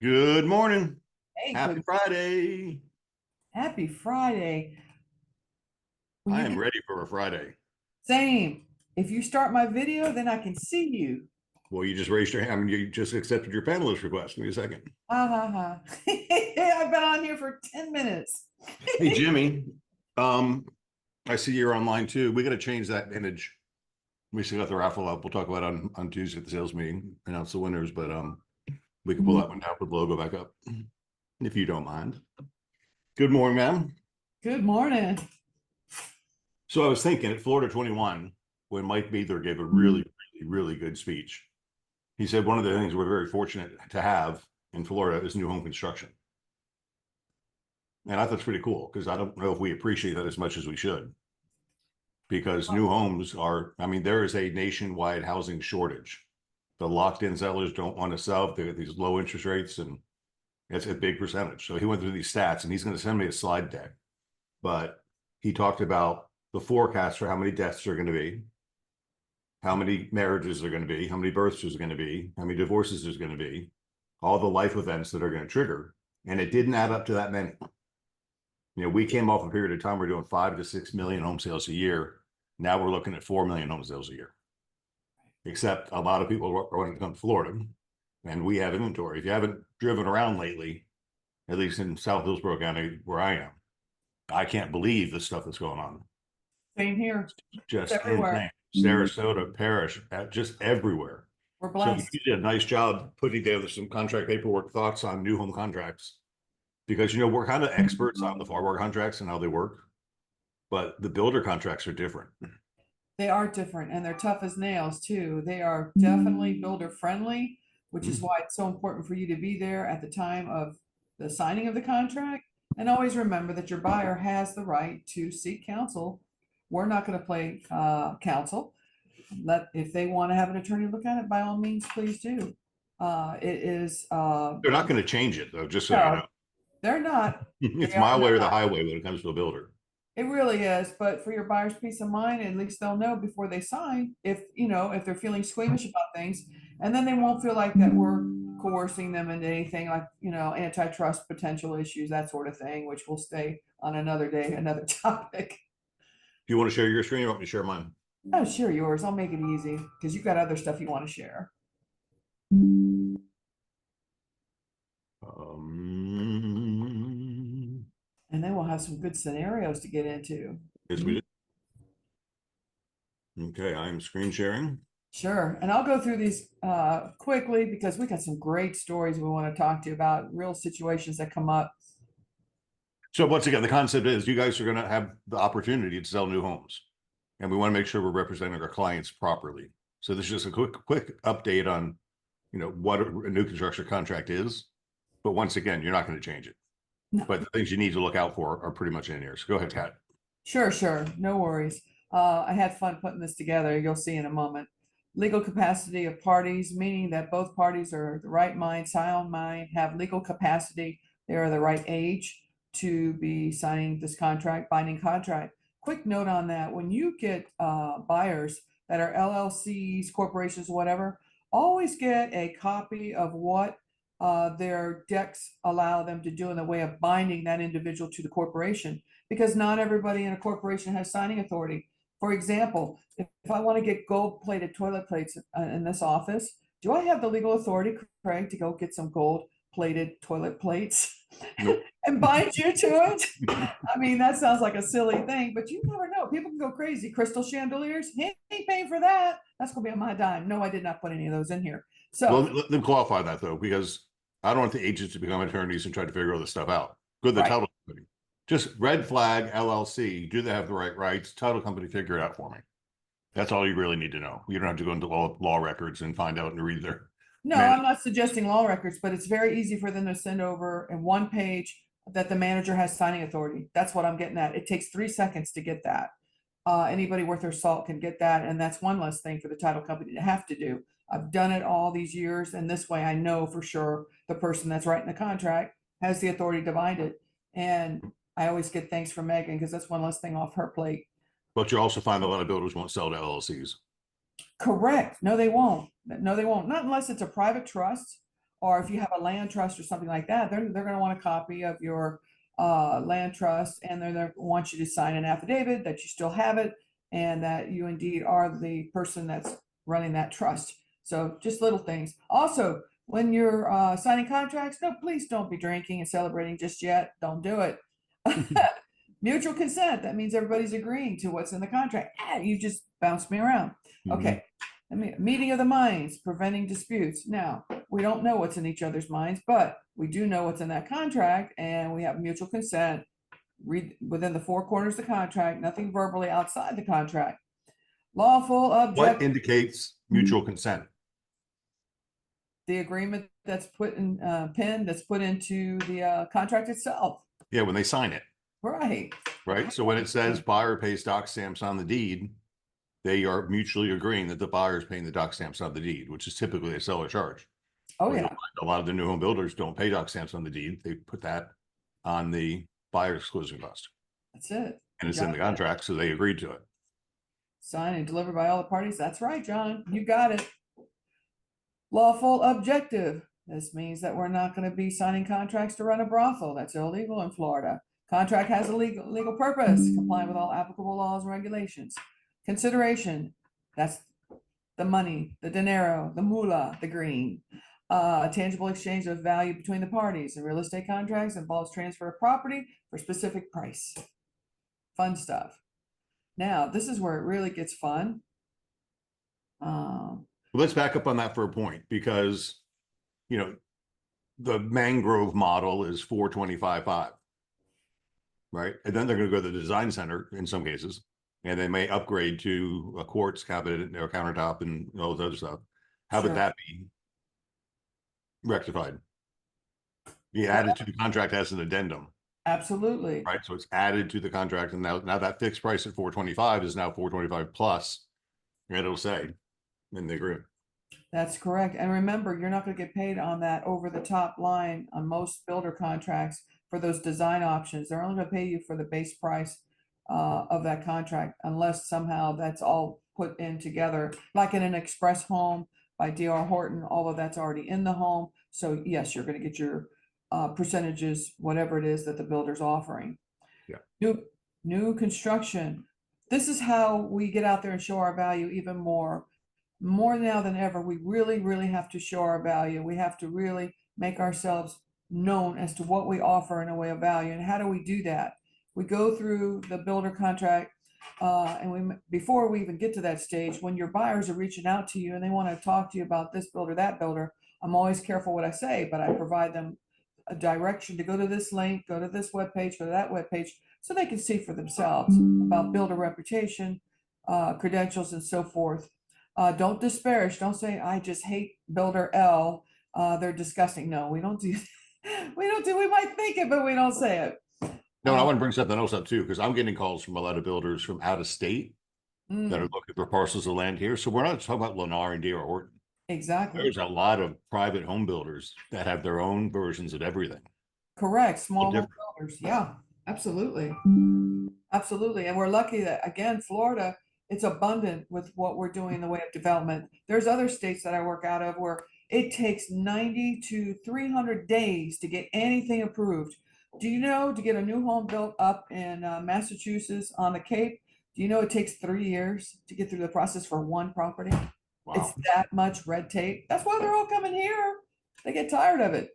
Good morning. Hey, Happy good. Friday. Happy Friday. When I you am get ready for a Friday. same, if you start my video, then I can see you. Well, you just raised your hand. I mean, you just accepted your panelist request. Give me a second. Ha ha ha. I've been on here for 10 minutes. Hey, Jimmy. Um, I see you're online too. We got to change that image. We still got the raffle up. We'll talk about it on Tuesday at the sales meeting, announce the winners, but we can pull that one down, put the logo back up if you don't mind. Good morning, ma'am. Good morning. So I was thinking at Florida 21, when Mike Beather gave a really good speech. He said one of the things we're very fortunate to have in Florida is new home construction. And I thought it's pretty cool because I don't know if we appreciate that as much as we should. Because new homes are, I mean, there is a nationwide housing shortage. The locked in sellers don't want to sell. They got these low interest rates, and it's a big percentage. So he went through these stats, and he's going to send me a slide deck. But he talked about the forecast for how many deaths are going to be, how many marriages are going to be, how many births there's going to be, how many divorces there's going to be, all the life events that are going to trigger. And it didn't add up to that many. You know, we came off a period of time we're doing 5 to 6 million home sales a year. Now we're looking at 4 million home sales a year. Except a lot of people are going to come to Florida, and we have inventory. If you haven't driven around lately, at least in South Hillsborough County, where I am, I can't believe the stuff that's going on. Same here. It's Just insane. everywhere. Sarasota, Parish, just everywhere. We're So blessed. you did a nice job putting together some contract paperwork thoughts on new home contracts, because you know we're kind of experts on the farm contracts and how they work, but the builder contracts are different. They are different and they're tough as nails too. They are definitely builder friendly, which is why it's so important for you to be there at the time of the signing of the contract. And always remember that your buyer has the right to seek counsel. We're not going to play counsel. If they want to have an attorney look at it, by all means, please do. It is They're not going to change it though, just so you no, know. they're not. It's They are my way or the not. highway when it comes to a builder. It really is, but for your buyer's peace of mind, at least they'll know before they sign if, if they're feeling squeamish about things. And then they won't feel like that we're coercing them into anything like, antitrust potential issues, that sort of thing, which will stay on another day, another topic. If you want to share your screen, you want me to share mine? Oh, sure, yours. I'll make it easy because you've got other stuff you want to share. And then we'll have some good scenarios to get into. Yes, we did. Okay, I'm screen sharing. Sure. And I'll go through these quickly because we got some great stories we want to talk to you about, real situations that come up. So once again, the concept is you guys are going to have the opportunity to sell new homes, and we want to make sure we're representing our clients properly. So this is just a quick update on, what a new construction contract is. But once again, you're not going to change it. No. But the things you need to look out for are pretty much in here. So go ahead, Kat. Sure, sure. No worries. I had fun putting this together. You'll see in a moment. Legal capacity of parties, meaning that both parties are the right mind, sound mind, have legal capacity. They are the right age to be signing this contract, binding contract. Quick note on that, when you get buyers that are LLCs, corporations, whatever, always get a copy of what their decks allow them to do in the way of binding that individual to the corporation, because not everybody in a corporation has signing authority. For example, if I want to get gold plated toilet plates in this office, do I have the legal authority, Craig, to go get some gold plated toilet plates Nope. and bind you to it? I mean, that sounds like a silly thing, but you never know. People can go crazy. Crystal chandeliers, he ain't paying for that. That's going to be on my dime. No, I did not put any of those in here. Well, So, let them qualify that though, because I don't want the agents to become attorneys and try to figure all this stuff out. Go to the right. title company. Just red flag LLC. Do they have the right rights? Title company, figure it out for me. That's all you really need to know. You don't have to go into law records and find out and read their No, man. I'm not suggesting law records, but it's very easy for them to send over in one page that the manager has signing authority. That's what I'm getting at. It takes 3 seconds to get that. Anybody worth their salt can get that, and that's one less thing for the title company to have to do. I've done it all these years, and this way I know for sure the person that's writing the contract has the authority to bind it. And I always get thanks from Megan because that's one less thing off her plate. But you also find a lot of builders won't sell to LLCs. Correct. No, they won't. No, they won't. Not unless it's a private trust or if you have a land trust or something like that, they're going to want a copy of your land trust, and they're going to want you to sign an affidavit that you still have it and that you indeed are the person that's running that trust. So just little things. Also, when you're signing contracts, no, please don't be drinking and celebrating just yet. Don't do it. Mutual consent, that means everybody's agreeing to what's in the contract. You just bounced me around. Okay. I mean, meeting of the minds, preventing disputes. Now, we don't know what's in each other's minds, but we do know what's in that contract, and we have mutual consent. Read within the four corners of the contract, nothing verbally outside the contract. Lawful What object, indicates mutual consent? the agreement that's put in pen, that's put into the contract itself. Yeah, when they sign it, Right. right? So when it says buyer pays doc stamps on the deed, they are mutually agreeing that the buyer is paying the doc stamps on the deed, which is typically a seller charge. Oh, Well, yeah. a lot of the new home builders don't pay doc stamps on the deed. They put that on the buyer's closing cost, That's it. and it's in the contract, so they agreed to it. Signed and delivered by all the parties. That's right, John. You got it. Lawful objective. This means that we're not going to be signing contracts to run a brothel. That's illegal in Florida. Contract has a legal purpose, complying with all applicable laws and regulations. Consideration. That's the money, the dinero, the moolah, the green. A tangible exchange of value between the parties. In real estate contracts involves transfer of property for specific price. Fun stuff. Now, this is where it really gets fun. Let's back up on that for a point, because, you know, the mangrove model is 425.5, right? And then they're going to go to the design center in some cases, and they may upgrade to a quartz cabinet or countertop and all this other stuff. How would that be rectified? Be added to the contract as an addendum. Absolutely. Right. So it's added to the contract, and now that fixed price at 425 is now 425 plus, and it'll say in the agreement. That's correct. And remember, you're not going to get paid on that over the top line on most builder contracts for those design options. They're only going to pay you for the base price of that contract, unless somehow that's all put in together, like in an express home by D.R. Horton, all of that's already in the home. So yes, you're going to get your percentages, whatever it is that the builder's offering. Yeah. New construction. This is how we get out there and show our value even more. More now than ever, we really, really have to show our value. We have to really make ourselves known as to what we offer in a way of value. And how do we do that? We go through the builder contract, and before we even get to that stage, when your buyers are reaching out to you and they want to talk to you about this builder, that builder, I'm always careful what I say, but I provide them a direction to go to this link, go to this webpage, go to that webpage, so they can see for themselves about builder reputation, credentials, and so forth. Don't disparage. Don't say, I just hate builder L. They're disgusting. No, we don't do we might think it, but we don't say it. No, I want to bring something else up too, because I'm getting calls from a lot of builders from out of state that are looking for parcels of land here. So we're not talking about Lennar and D.R. Horton. Exactly. There's a lot of private home builders that have their own versions of everything. Correct. Small home builders. Yeah, absolutely. Absolutely. And we're lucky that, again, Florida, it's abundant with what we're doing in the way of development. There's other states that I work out of where it takes 90 to 300 days to get anything approved. Do you know, to get a new home built up in Massachusetts on the Cape, do you know it takes 3 years to get through the process for one property? Wow. It's that much red tape. That's why they're all coming here. They get tired of it.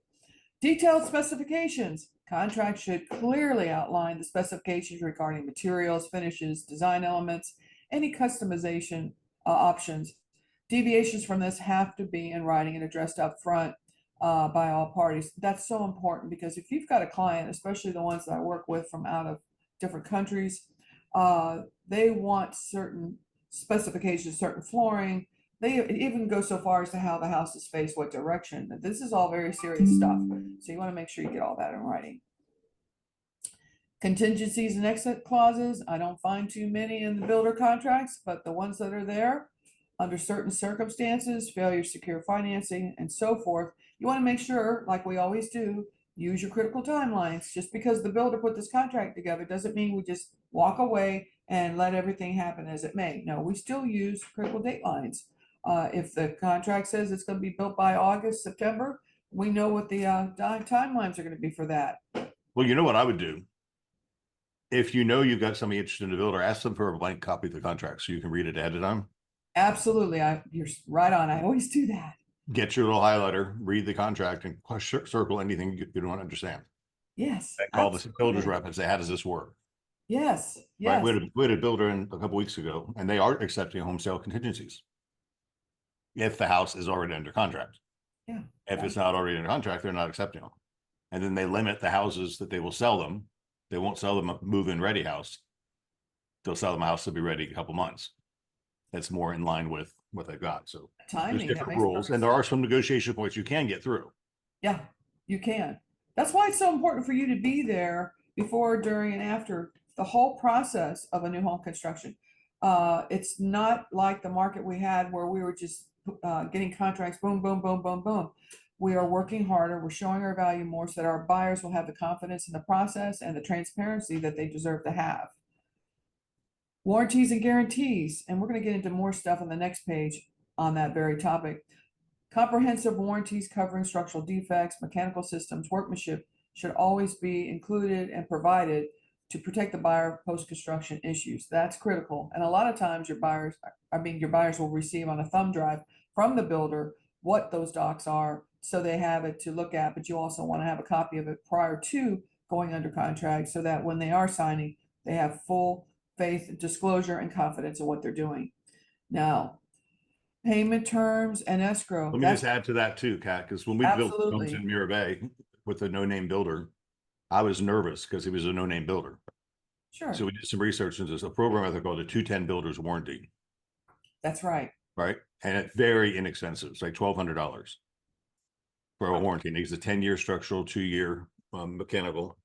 Detailed specifications. Contract should clearly outline the specifications regarding materials, finishes, design elements, any customization options. Deviations from this have to be in writing and addressed up front by all parties. That's so important, because if you've got a client, especially the ones that I work with from out of different countries, they want certain specifications, certain flooring. They even go so far as to how the house is faced, what direction. This is all very serious stuff. So you want to make sure you get all that in writing. Contingencies and exit clauses. I don't find too many in the builder contracts, but the ones that are there, under certain circumstances, failure to secure financing, and so forth, you want to make sure, like we always do, use your critical timelines. Just because the builder put this contract together doesn't mean we just walk away and let everything happen as it may. No, we still use critical datelines. If the contract says it's going to be built by August, September, we know what the timelines are going to be for that. Well, you know what I would do? If you know you've got somebody interested in the builder, ask them for a blank copy of the contract so you can read it ahead of time. Absolutely. You're right on. I always do that. Get your little highlighter, read the contract, and circle anything you don't understand. Yes. And call the builder's Absolutely. rep and say, how does this work? Yes. Right. Yes. We had a builder in a couple weeks ago, and they are accepting home sale contingencies if the house is already under contract. Yeah. If it's not already under contract, they're not accepting them. And then they limit the houses that they will sell them. They won't sell them a move-in ready house. They'll sell them a house that'll be ready in a couple months. That's more in line with what they've got. So there's Timing. That different makes rules, perfect and there are sense. some negotiation points you can get through. Yeah, you can. That's why it's so important for you to be there before, during, and after the whole process of a new home construction. It's not like the market we had where we were just getting contracts, boom, boom, boom, boom, boom. We are working harder. We're showing our value more so that our buyers will have the confidence in the process and the transparency that they deserve to have. Warranties and guarantees, and we're going to get into more stuff on the next page on that very topic. Comprehensive warranties covering structural defects, mechanical systems, workmanship should always be included and provided to protect the buyer post-construction issues. That's critical. And a lot of times your buyers will receive on a thumb drive from the builder what those docs are, so they have it to look at, but you also want to have a copy of it prior to going under contract so that when they are signing, they have full faith, disclosure, and confidence in what they're doing. Now, payment terms and escrow. Let me just add to that too, Kat, because when we built homes Absolutely. in Mirror Bay with a no-name builder, I was nervous because he was a no-name builder. Sure. So we did some research into a program I think called the 210 Builders Warranty. That's right. Right. And it's very inexpensive. It's like $1,200 for a warranty. And it's a 10-year structural, 2-year mechanical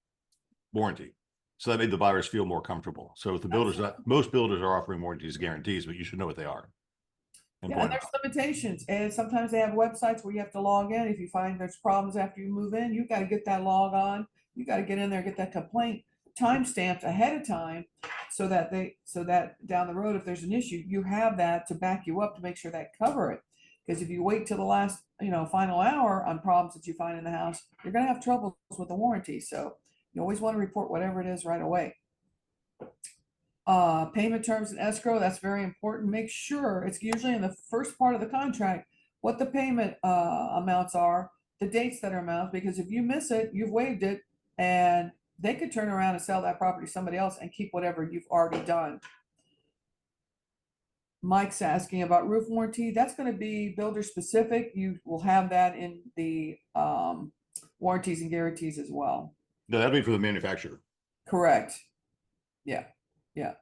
warranty. So that made the buyers feel more comfortable. So if the builders, most builders are offering warranties, guarantees, but you should know what they are. And there's limitations. And sometimes they have websites where you have to log in. If you find there's problems after you move in, you got to get that log on. You got to get in there, get that complaint time stamped ahead of time so that down the road, if there's an issue, you have that to back you up to make sure that cover it. Because if you wait till the last, final hour on problems that you find in the house, you're going to have troubles with the warranty. So you always want to report whatever it is right away. Payment terms and escrow, that's very important. Make sure it's usually in the first part of the contract what the payment amounts are, the dates that are amounts, because if you miss it, you've waived it, and they could turn around and sell that property to somebody else and keep whatever you've already done. Mike's asking about roof warranty. That's going to be builder specific. You will have that in the warranties and guarantees as well. No, that'd be for the manufacturer. Correct. Yeah. Yeah.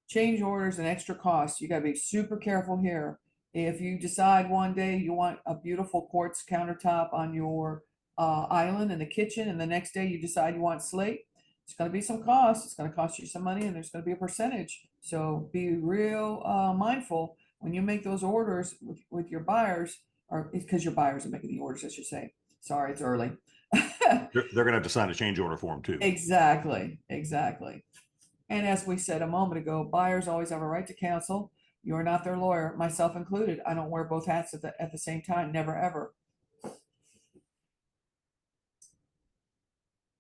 Change orders and extra costs. You got to be super careful here. If you decide one day you want a beautiful quartz countertop on your island in the kitchen, and the next day you decide you want slate, it's going to be some cost. It's going to cost you some money, and there's going to be a percentage. So be real mindful when you make those orders with your buyers, or because your buyers are making the orders, I should say. Sorry, it's early. They're going to have to sign a change order form too. Exactly. And as we said a moment ago, buyers always have a right to counsel. You're not their lawyer, myself included. I don't wear both hats at the same time, never ever.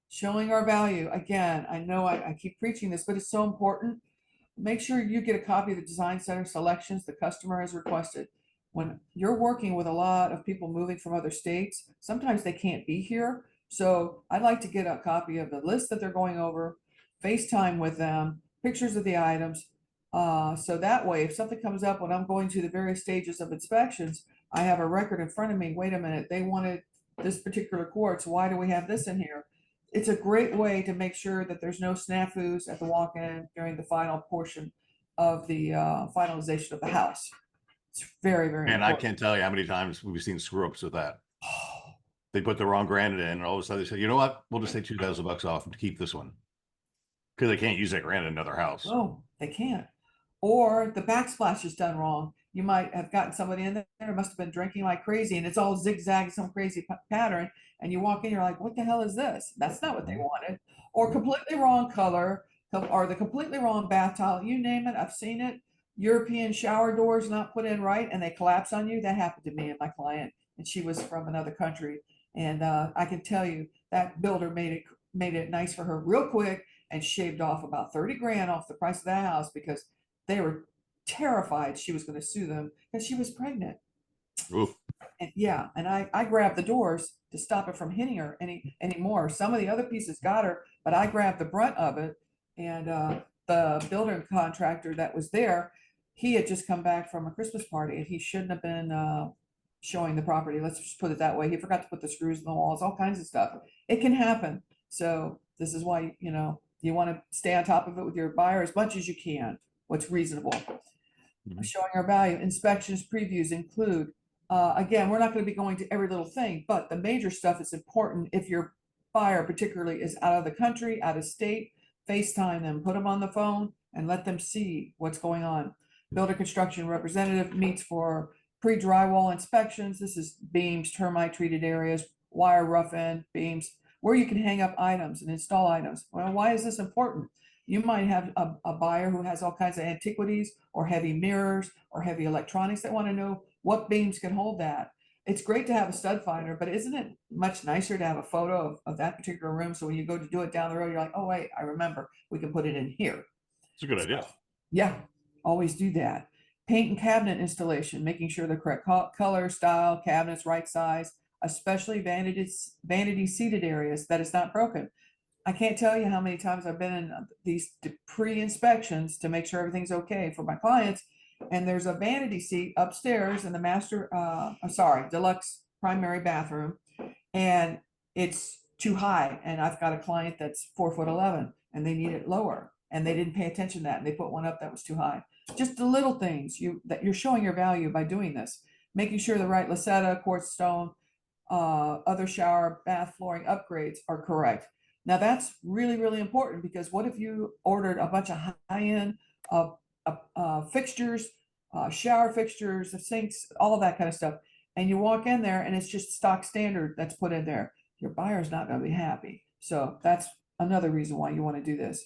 Showing our value. Again, I know I keep preaching this, but it's so important. Make sure you get a copy of the design center selections the customer has requested. When you're working with a lot of people moving from other states, sometimes they can't be here. So I'd like to get a copy of the list that they're going over, FaceTime with them, pictures of the items. So that way, if something comes up when I'm going to the various stages of inspections, I have a record in front of me. Wait a minute, they wanted this particular quartz. Why do we have this in here? It's a great way to make sure that there's no snafus at the walk-in during the final portion of the finalization of the house. It's very, very And important. I can't tell you how many times we've seen screw ups with that. They put the wrong granite in, and all of a sudden they say, you know what? We'll just take $2,000 off to keep this one. Because they can't use that granite in another house. Oh, they can't. Or the backsplash is done wrong. You might have gotten somebody in there, must have been drinking like crazy, and it's all zigzag, some crazy pattern. And you walk in, you're like, what the hell is this? That's not what they wanted. Or completely wrong color, or the completely wrong bath tile. You name it, I've seen it. European shower doors not put in right, and they collapse on you. That happened to me and my client and she was from another country. And I can tell you that builder made it nice for her real quick and shaved off about 30 grand off the price of that house because they were terrified she was going to sue them because she was pregnant. Oof. And yeah, and I grabbed the doors to stop it from hitting her anymore. Some of the other pieces got her, but I grabbed the brunt of it. And the builder and contractor that was there, he had just come back from a Christmas party and he shouldn't have been showing the property. Let's just put it that way. He forgot to put the screws in the walls, all kinds of stuff. It can happen. So this is why, you want to stay on top of it with your buyer as much as you can, what's reasonable. Showing our value. Inspections, previews include, again, we're not going to be going to every little thing, but the major stuff is important. If your buyer particularly is out of the country, out of state, FaceTime them, put them on the phone and let them see what's going on. Builder construction representative meets for pre-drywall inspections. This is beams, termite treated areas, wire rough end, beams, where you can hang up items and install items. Well, why is this important? You might have a buyer who has all kinds of antiquities or heavy mirrors or heavy electronics that want to know what beams can hold that. It's great to have a stud finder, but isn't it much nicer to have a photo of that particular room? So when you go to do it down the road, you're like, oh, wait, I remember, we can put it in here. It's a good idea. Yeah, always do that. Paint and cabinet installation, making sure the correct color, style, cabinets, right size, especially vanity seated areas that is not broken. I can't tell you how many times I've been in these pre-inspections to make sure everything's okay for my clients. And there's a vanity seat upstairs in the deluxe primary bathroom. And it's too high. And I've got a client that's 4'11" and they need it lower. And they didn't pay attention to that. And they put one up that was too high. Just the little things that you're showing your value by doing this. Making sure the right Lasetta, quartz stone, other shower, bath flooring upgrades are correct. Now that's really, really important because what if you ordered a bunch of high-end fixtures, shower fixtures, sinks, all of that kind of stuff, and you walk in there and it's just stock standard that's put in there? Your buyer's not going to be happy. So that's another reason why you want to do this.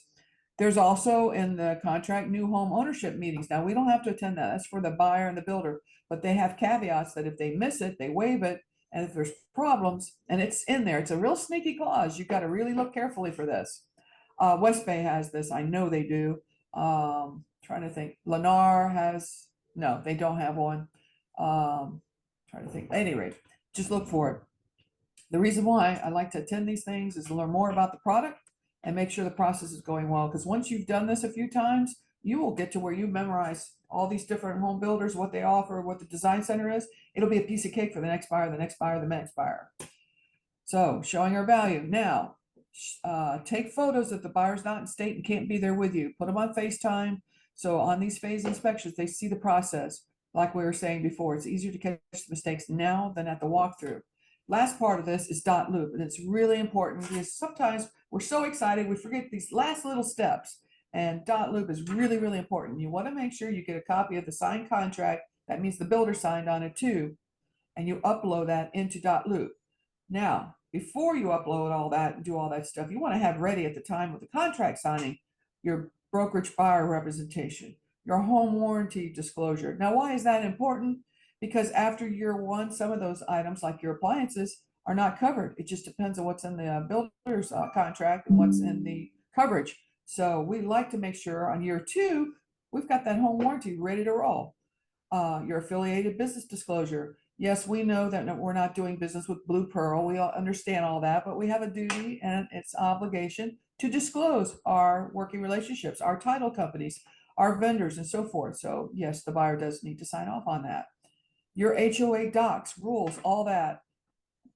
There's also in the contract new home ownership meetings. Now we don't have to attend that. That's for the buyer and the builder, but they have caveats that if they miss it, they waive it. And if there's problems, and it's in there, it's a real sneaky clause. You've got to really look carefully for this. West Bay has this. I know they do. Trying to think. Lennar has, no, they don't have one. Trying to think. At any rate, just look for it. The reason why I like to attend these things is to learn more about the product and make sure the process is going well. Because once you've done this a few times, you will get to where you memorize all these different home builders, what they offer, what the design center is. It'll be a piece of cake for the next buyer, the next buyer, the next buyer. So showing our value. Now, take photos if the buyer's not in state and can't be there with you. Put them on FaceTime. So on these phase inspections, they see the process. Like we were saying before, it's easier to catch the mistakes now than at the walkthrough. Last part of this is dot loop, and it's really important because sometimes we're so excited we forget these last little steps. And dot loop is really, really important. You want to make sure you get a copy of the signed contract. That means the builder signed on it too. And you upload that into dot loop. Now, before you upload all that and do all that stuff, you want to have ready at the time of the contract signing your brokerage buyer representation, your home warranty disclosure. Now, why is that important? Because after year one, some of those items like your appliances are not covered. It just depends on what's in the builder's contract and what's in the coverage. So we like to make sure on year two, we've got that home warranty ready to roll. Your affiliated business disclosure. Yes, we know that we're not doing business with Blue Pearl. We all understand all that, but we have a duty and its obligation to disclose our working relationships, our title companies, our vendors, and so forth. So yes, the buyer does need to sign off on that. Your HOA docs, rules, all that.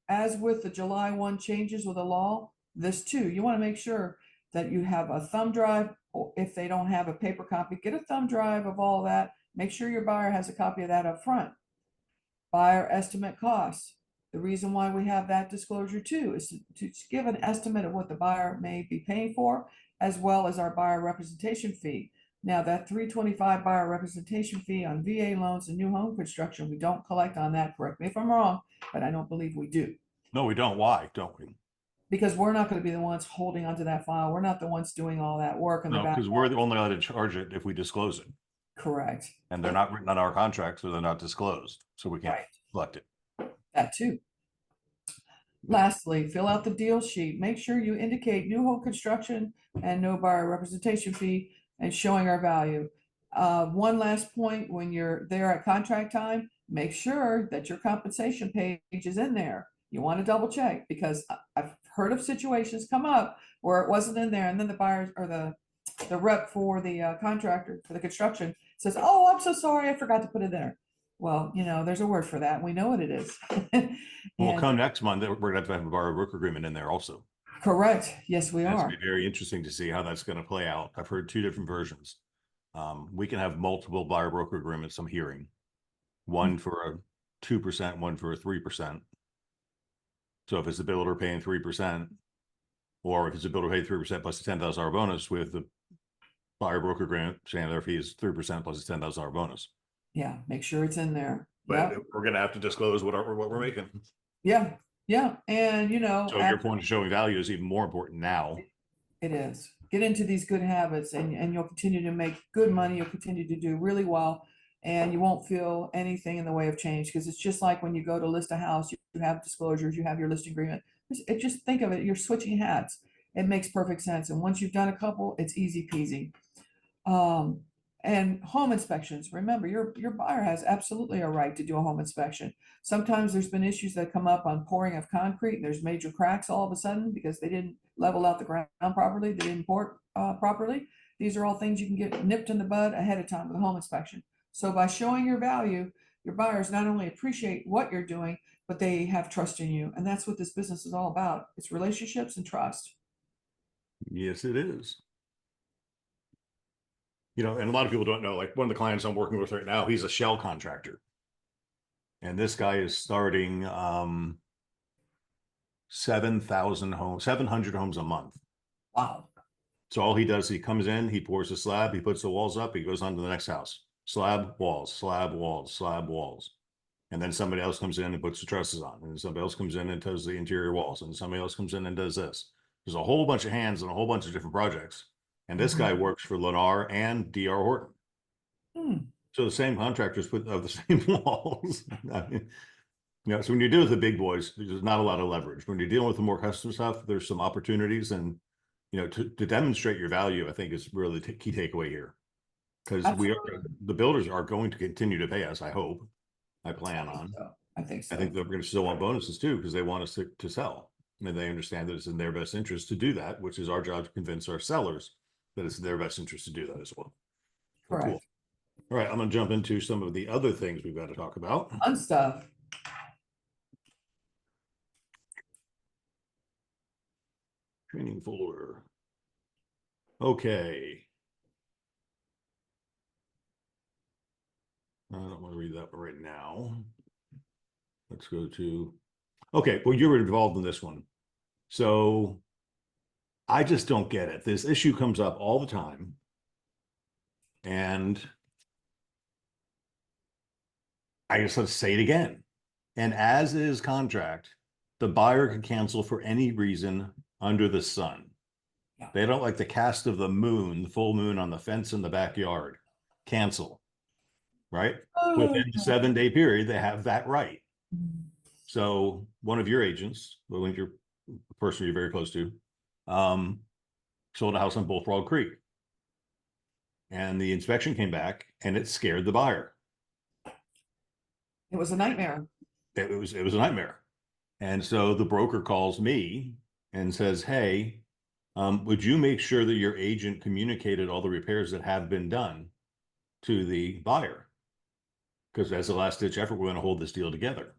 As with the July 1 changes with the law, this too, you want to make sure that you have a thumb drive, or if they don't have a paper copy, get a thumb drive of all that. Make sure your buyer has a copy of that up front. Buyer estimate costs. The reason why we have that disclosure too is to give an estimate of what the buyer may be paying for, as well as our buyer representation fee. Now that $325 buyer representation fee on VA loans and new home construction, we don't collect on that. Correct me if I'm wrong, but I don't believe we do. No, we don't. Why don't we? Because we're not going to be the ones holding onto that file. We're not the ones doing all that work in the back. No, because we're the only allowed to charge it if we disclose it. Correct. And they're not written on our contract, so they're not disclosed. So we can't collect it. That too. Lastly, fill out the deal sheet. Make sure you indicate new home construction and no buyer representation fee and showing our value. One last point, when you're there at contract time, make sure that your compensation page is in there. You want to double check, because I've heard of situations come up where it wasn't in there, and then the buyer or the rep for the contractor for the construction says, "Oh, I'm so sorry, I forgot to put it there." Well, there's a word for that. We know what it is. Well, And come next month, we're gonna have to have a borrower broker agreement in there also. correct. Yes, we That's are. gonna be very interesting to see how that's gonna play out. I've heard two different versions. We can have multiple buyer broker agreements, I'm hearing. One for a 2%, one for a 3%. So if it's the builder paying 3%, or if it's a builder paying 3% plus a $10,000 bonus, with the buyer broker agreement saying their fee is 3% plus a $10,000 bonus. Yeah, make sure it's in there. But Yeah, we're gonna have to disclose what we're making. yeah, yeah. And So your point of showing value is even more important now. it is. Get into these good habits, and you'll continue to make good money. You'll continue to do really well, and you won't feel anything in the way of change, because it's just like when you go to list a house, you have disclosures, you have your listing agreement. Just think of it, you're switching hats. It makes perfect sense. And once you've done a couple, it's easy peasy. And home inspections, remember, your buyer has absolutely a right to do a home inspection. Sometimes there's been issues that come up on pouring of concrete, and there's major cracks all of a sudden because they didn't level out the ground properly, they didn't pour properly. These are all things you can get nipped in the bud ahead of time with a home inspection. So by showing your value, your buyers not only appreciate what you're doing, but they have trust in you. And that's what this business is all about. It's relationships and trust. Yes, it is. And a lot of people don't know, like one of the clients I'm working with right now, he's a shell contractor. And this guy is starting 700 homes a month. Wow. So all he does, he comes in, he pours a slab, he puts the walls up, he goes on to the next house. Slab, walls, slab, walls, slab, walls. And then somebody else comes in and puts the trusses on. And somebody else comes in and does the interior walls. And somebody else comes in and does this. There's a whole bunch of hands and a whole bunch of different projects. And this guy works for Lennar and DR Horton. Hmm. So the same contractors put of the same walls. I mean, so when you deal with the big boys, there's not a lot of leverage. When you're dealing with the more custom stuff, there's some opportunities. And to demonstrate your value, I think is really the key takeaway here. Because the builders are going to continue to pay us, I hope. I plan on. I think so. I think they're going to still want bonuses too, because they want us to sell. And they understand that it's in their best interest to do that, which is our job to convince our sellers that it's in their best interest to do that as well. Correct. Cool. All right, I'm going to jump into some of the other things we've got to talk about. Fun stuff. Training folder. Okay. I don't want to read that right now. Let's go to, okay, well, you were involved in this one. So I just don't get it. This issue comes up all the time. And I just let's say it again. And as is contract, the buyer can cancel for any reason under the sun. Yeah. They don't like the cast of the moon, the full moon on the fence in the backyard. Cancel. Right? Within the 7-day period, they have that right. So one of your agents, well, you're the person you're very close to, sold a house on Bullfrog Creek. And the inspection came back and it scared the buyer. It was a nightmare. It was a nightmare. And so the broker calls me and says, hey, would you make sure that your agent communicated all the repairs that have been done to the buyer? Because as a last ditch effort, we're going to hold this deal together.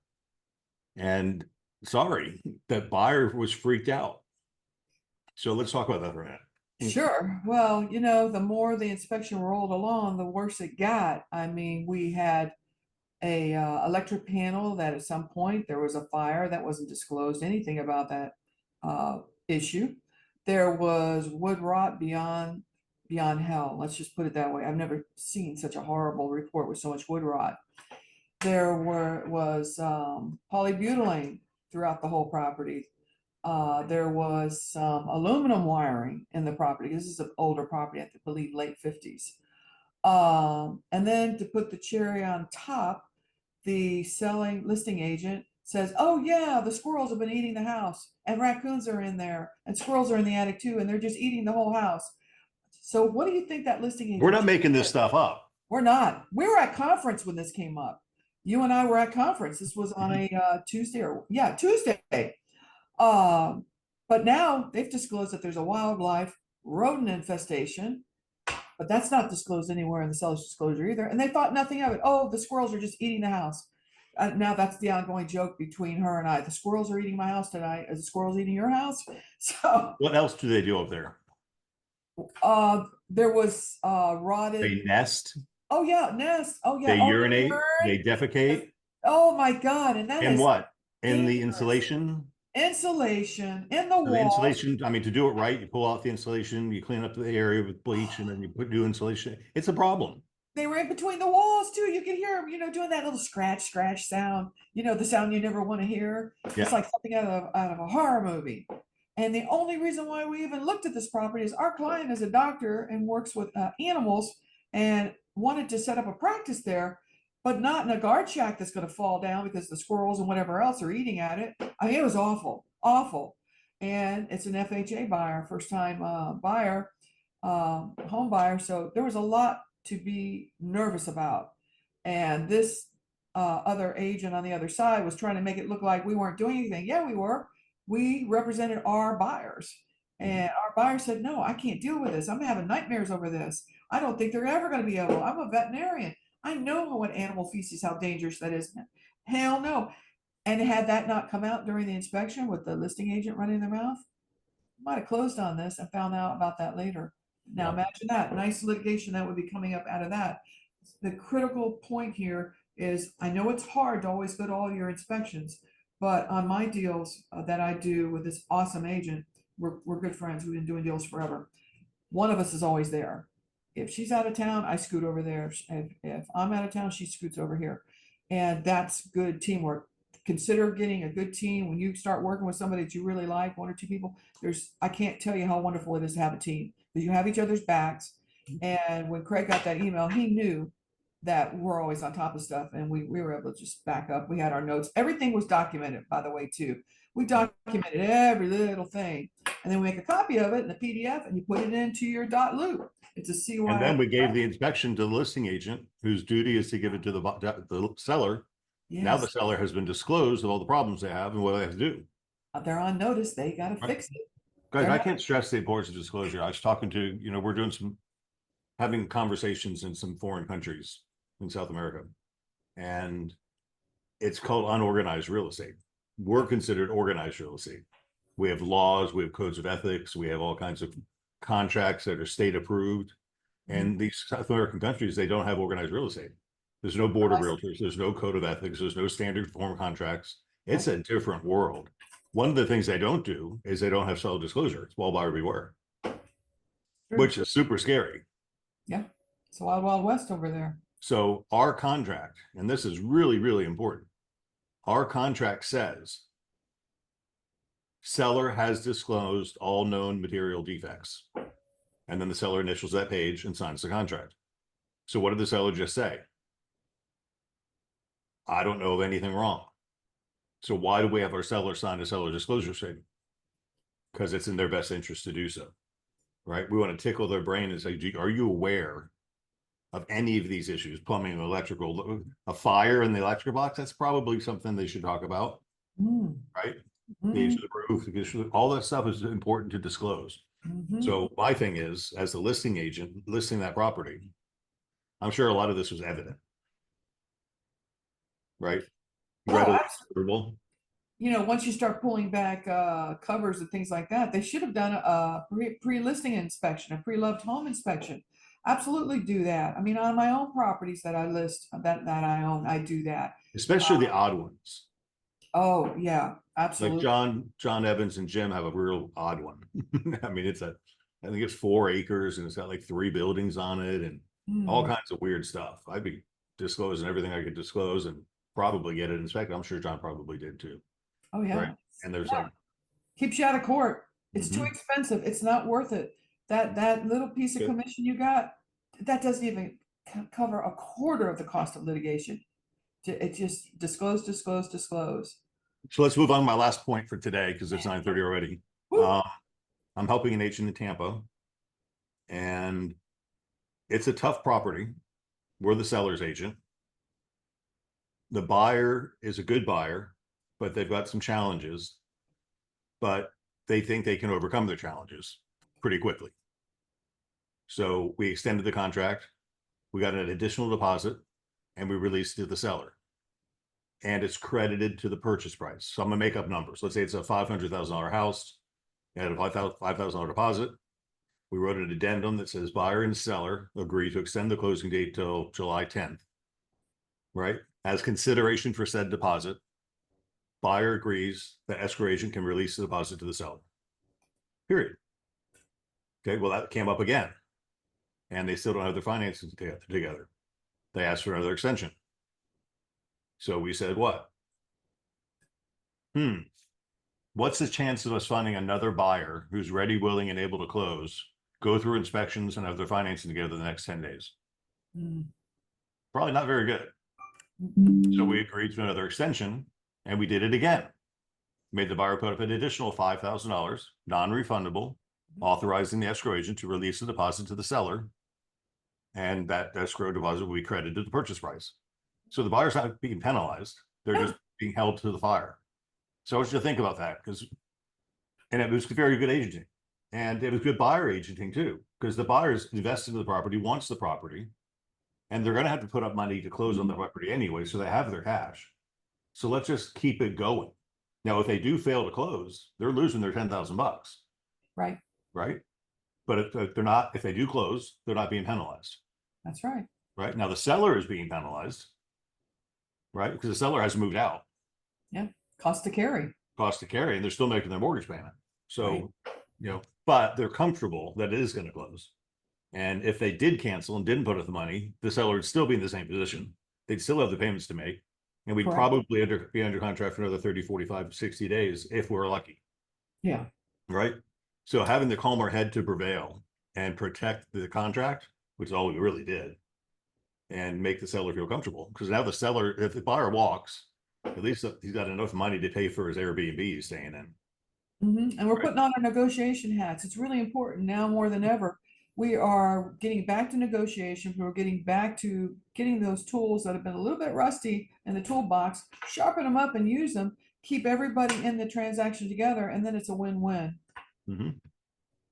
And sorry, that buyer was freaked out. So let's talk about that for a minute. Sure. Well, the more the inspection rolled along, the worse it got. I mean, we had a electric panel that at some point there was a fire that wasn't disclosed anything about that issue. There was wood rot beyond hell. Let's just put it that way. I've never seen such a horrible report with so much wood rot. There was polybutylene throughout the whole property. There was some aluminum wiring in the property. This is an older property, I believe late 50s. And then to put the cherry on top, the listing agent says, oh yeah, the squirrels have been eating the house and raccoons are in there and squirrels are in the attic too, and they're just eating the whole house. So what do you think that listing agent? We're not making this stuff up. We're not. We were at conference when this came up. You and I were at conference. This was on a Tuesday Tuesday. But now they've disclosed that there's a wildlife rodent infestation, but that's not disclosed anywhere in the seller's disclosure either. And they thought nothing of it. Oh, the squirrels are just eating the house. Now that's the ongoing joke between her and I. The squirrels are eating my house tonight. Is the squirrels eating your house? So What else do they do up there? there was rotted. They nest. Oh yeah, nest. Oh yeah. They urinate. They defecate. Oh my God! And that and is what? In the dangerous. insulation? Insulation in the So the wall. insulation, I mean, to do it right, you pull out the insulation, you clean up the area with bleach, and then you put new insulation. It's a problem. They were in between the walls too. You could hear them, doing that little scratch sound. The sound you never want to hear. Yeah. It's like something out of a horror movie. And the only reason why we even looked at this property is our client is a doctor and works with animals and wanted to set up a practice there, but not in a guard shack that's going to fall down because the squirrels and whatever else are eating at it. I mean, it was awful, awful. And it's an FHA buyer, first time buyer, home buyer. So there was a lot to be nervous about. And this other agent on the other side was trying to make it look like we weren't doing anything. Yeah, we were. We represented our buyers. And our buyer said, no, I can't deal with this. I'm having nightmares over this. I don't think they're ever going to be able. I'm a veterinarian. I know what animal feces, how dangerous that is. Hell no. And had that not come out during the inspection with the listing agent running their mouth, might have closed on this and found out about that later. Now Yeah. imagine that nice litigation that would be coming up out of that. The critical point here is, I know it's hard to always go to all your inspections, but on my deals that I do with this awesome agent, we're good friends. We've been doing deals forever. One of us is always there. If she's out of town, I scoot over there. If I'm out of town, she scoots over here. And that's good teamwork. Consider getting a good team. When you start working with somebody that you really like, one or two people, I can't tell you how wonderful it is to have a team, because you have each other's backs. And when Craig got that email, he knew that we're always on top of stuff, and we were able to just back up. We had our notes. Everything was documented, by the way, too. We documented every little thing, and then we make a copy of it in a PDF, and you put it into your .loop. It's a CY. And then we gave the inspection to the listing agent, whose duty is to give it to the seller. Yes. Now the seller has been disclosed of all the problems they have and what they have to do. They're on notice. They got to fix it. Guys, I can't stress the importance of disclosure. I was talking to, we're doing having conversations in some foreign countries in South America, and it's called unorganized real estate. We're considered organized real estate. We have laws, we have codes of ethics, we have all kinds of contracts that are state approved. And these South American countries, they don't have organized real estate. There's no board of realtors, there's no code of ethics, there's no standard form contracts. It's a different world. One of the things they don't do is they don't have seller disclosure. It's wild buyer beware, which is super scary. Yeah, it's a wild, wild west over there. So our contract, and this is really, really important, our contract says seller has disclosed all known material defects. And then the seller initials that page and signs the contract. So what did the seller just say? I don't know of anything wrong. So why do we have our seller sign a seller disclosure statement? Because it's in their best interest to do so, right? We want to tickle their brain and say, are you aware of any of these issues? Plumbing, electrical, a fire in the electrical box, that's probably something they should talk about, right? The age of the roof, all that stuff is important to disclose. So my thing is, as the listing agent listing that property, I'm sure a lot of this was evident, right? Absolutely. Once you start pulling back covers and things like that, they should have done a pre-listing inspection, a pre-loved home inspection. Absolutely do that. I mean, on my own properties that I list, that I own, I do that. Especially the odd ones. Oh yeah, absolutely. Like John Evans and Jim have a real odd one. I mean, I think it's 4 acres and it's got like 3 buildings on it and all kinds of weird stuff. I'd be disclosing everything I could disclose and probably get it inspected. I'm sure John probably did too. Oh yeah. Right? And there's keeps you out of court. It's too expensive. It's not worth it. That little piece of commission you got, that doesn't even cover a quarter of the cost of litigation. It just disclose. So let's move on to my last point for today, because it's 9:30 already. Woo. I'm helping an agent in Tampa, and it's a tough property. We're the seller's agent. The buyer is a good buyer, but they've got some challenges, but they think they can overcome their challenges pretty quickly. So we extended the contract, we got an additional deposit, and we released it to the seller. And it's credited to the purchase price. So I'm gonna make up numbers. Let's say it's a $500,000 house, you had a $5,000 deposit. We wrote an addendum that says buyer and seller agree to extend the closing date till July 10th. Right? As consideration for said deposit, buyer agrees that escrow agent can release the deposit to the seller. Period. Okay, well, that came up again. And they still don't have their finances together. They asked for another extension. So we said, what? What's the chance of us finding another buyer who's ready, willing, and able to close, go through inspections, and have their financing together the next 10 days? Probably not very good. So we agreed to another extension, and we did it again. Made the buyer put up an additional $5,000, non-refundable, authorizing the escrow agent to release the deposit to the seller. And that escrow deposit will be credited to the purchase price. So the buyer's not being penalized. They're just being held to the fire. So I want you to think about that, and it was very good agenting. And it was good buyer agenting too, because the buyer's invested in the property, wants the property, and they're going to have to put up money to close on the property anyway. So they have their cash. So let's just keep it going. Now, if they do fail to close, they're losing their $10,000. Right. Right. But if they're not, if they do close, they're not being penalized. That's right. Right. Now the seller is being penalized. Right. Because the seller has moved out. Yeah. Cost to carry. Cost to carry, and they're still making their mortgage payment. So, right. But they're comfortable that it is going to close. And if they did cancel and didn't put up the money, the seller would still be in the same position. They'd still have the payments to make. And we'd probably be under contract for another 30, 45, 60 days if we're lucky. Yeah. Right. So having the calmer head to prevail and protect the contract, which is all we really did, and make the seller feel comfortable. Because now the seller, if the buyer walks, at least he's got enough money to pay for his Airbnb he's staying in. And we're putting on our negotiation hats. It's really important now more than ever. We are getting back to negotiation. We're getting back to getting those tools that have been a little bit rusty in the toolbox, sharpen them up and use them, keep everybody in the transaction together, and then it's a win-win.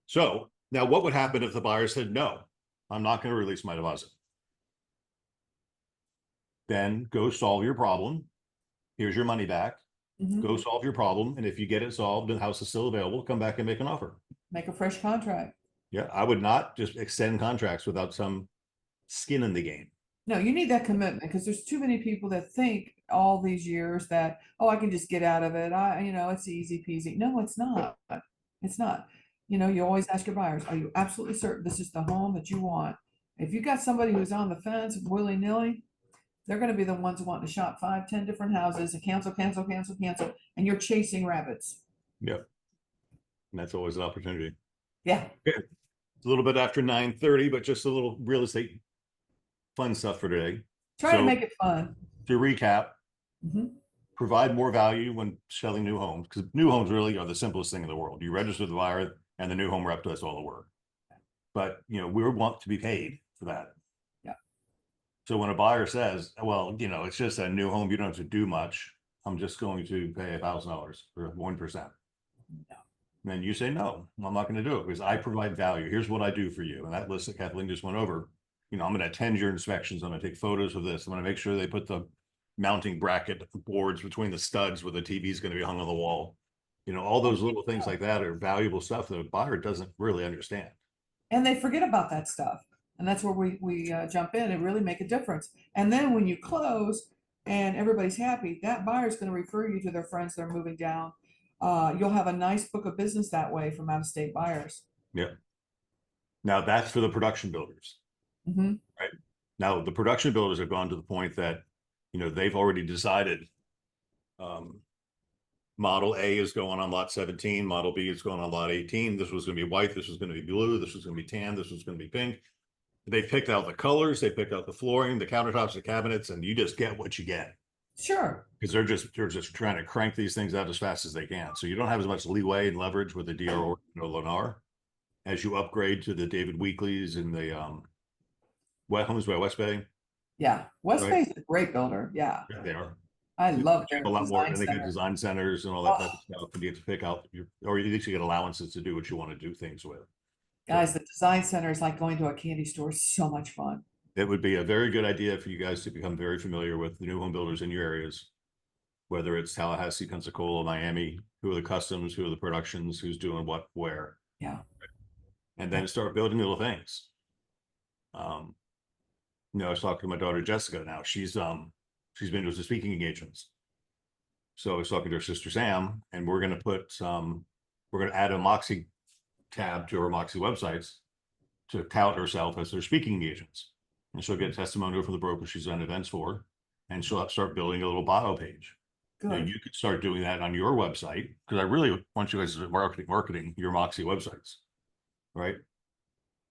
So now what would happen if the buyer said, no, I'm not going to release my deposit? Then go solve your problem. Here's your money back. Go solve your problem. And if you get it solved and the house is still available, come back and make an offer. Make a fresh contract. Yeah, I would not just extend contracts without some skin in the game. No, you need that commitment, because there's too many people that think all these years that, oh, I can just get out of it. It's easy peasy. No, it's not. It's not. You always ask your buyers, are you absolutely certain this is the home that you want? If you got somebody who's on the fence willy-nilly, they're going to be the ones wanting to shop 5, 10 different houses and cancel, and you're chasing rabbits. Yep. And that's always an opportunity. Yeah. Okay. It's a little bit after 9:30, but just a little real estate fun stuff for today. Try to make it fun. To recap, provide more value when selling new homes, because new homes really are the simplest thing in the world. You register the buyer and the new home rep does all the work. But, we want to be paid for that. Yeah. So when a buyer says, well, it's just a new home, you don't have to do much, I'm just going to pay $1,000 for 1%. No. Then you say, no, I'm not going to do it because I provide value. Here's what I do for you. And that list that Kathleen just went over, I'm going to attend your inspections. I'm going to take photos of this. I'm going to make sure they put the mounting bracket boards between the studs where the TV is going to be hung on the wall. All those little things like that are valuable stuff that a buyer doesn't really understand. And they forget about that stuff. And that's where we jump in and really make a difference. And then when you close and everybody's happy, that buyer's going to refer you to their friends that are moving down. You'll have a nice book of business that way from out-of-state buyers. Yeah. Now that's for the production builders. Right. Now the production builders have gone to the point that, they've already decided Model A is going on lot 17, Model B is going on lot 18. This was going to be white, this was going to be blue, this was going to be tan, this was going to be pink. They picked out the colors, they picked out the flooring, the countertops, the cabinets, and you just get what you get. Sure. Because they're just trying to crank these things out as fast as they can. So you don't have as much leeway and leverage with the DR or Lennar as you upgrade to the David Weekleys and the Homes by West Bay. Yeah. West Right. Bay is a great builder. Yeah. Yeah, they are. I You love have their a lot more, design and they get center. design centers and all that type of Oh, stuff, and you get to pick out your, or at least you get allowances to do what you want to do things with. guys, the design center is like going to a candy store. So much fun. It would be a very good idea for you guys to become very familiar with the new home builders in your areas, whether it's Tallahassee, Pensacola, Miami, who are the customs, who are the productions, who's doing what, where, Yeah. and then start building little things. I was talking to my daughter Jessica now. She's been to the speaking engagements. So I was talking to her sister Sam, and we're gonna add a Moxie tab to her Moxie websites to tout herself as their speaking engagements. And she'll get testimonial from the broker she's done events for, and she'll start building a little bio page. Good. You could start doing that on your website, because I really want you guys to marketing your Moxie websites, right?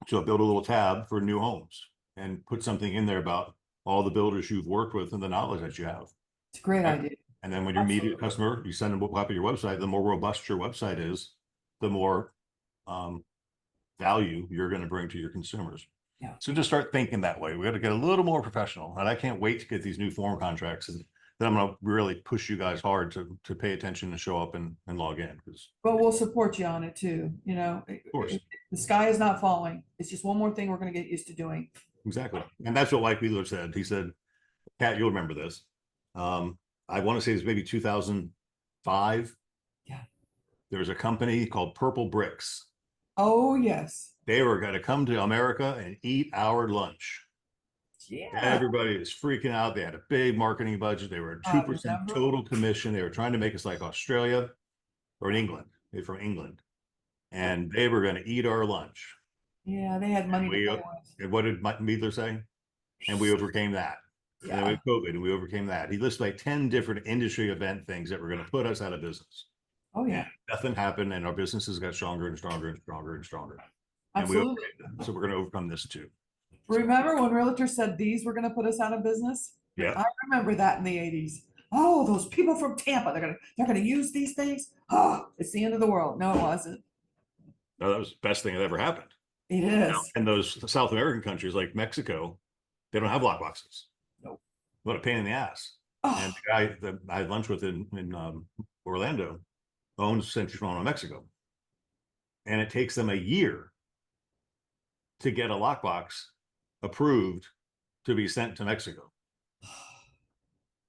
So build a little tab for new homes and put something in there about all the builders you've worked with and the knowledge that you have. It's a great Right. idea. And then when you meet a Absolutely. customer, you send them a copy of your website. The more robust your website is, the more value you're going to bring to your consumers. Yeah. So just start thinking that way. We got to get a little more professional, and I can't wait to get these new form contracts. And then I'm going to really push you guys hard to pay attention and show up and log in. Because But we'll support you on it too. You know, of course, the sky is not falling. It's just one more thing we're going to get used to doing. exactly, and that's what Mike Wheeler said. He said, "Pat, you'll remember this. I want to say it's maybe 2005. Yeah. There was a company called Purple Bricks. Oh, yes. They were going to come to America and eat our lunch. Yeah. Everybody is freaking out. They had a big marketing budget. They were 2% Remember? total commission. They were trying to make us like Australia or England. They're from England. And they were going to eat our lunch. Yeah, they had money to play with. And what did Mike Meadler say? And we overcame that. And then we Yeah. had COVID and we overcame that. He listed like 10 different industry event things that were going to put us out of business. Oh, yeah. And nothing happened, and our businesses got stronger and stronger and stronger and stronger. And Absolutely. so we're going to overcome this too. Remember when realtors said these were going to put us out of business? Yeah. I remember that in the 80s. Oh, those people from Tampa, they're gonna use these things. Oh, it's the end of the world. No, it wasn't. No, that was the best thing that ever happened. It is. And those South American countries like Mexico, they don't have lock boxes. Nope. What a pain in the ass. Oh, And the guy that I had lunch with in Orlando owns Century Toronto, Mexico. And it takes them a year to get a lockbox approved to be sent to Mexico.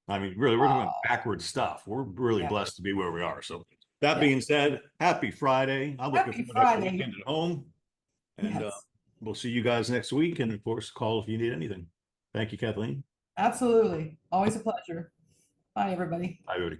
I mean, really, we're doing backward stuff. We're really Yeah. blessed to be where we are. So that Yeah. being said, happy Friday. I'm looking Happy forward to the Friday. weekend at home. And yes, we'll see you guys next week. And of course, call if you need anything. Thank you, Kathleen. absolutely. Always a pleasure. Bye, everybody. Bye, Odie.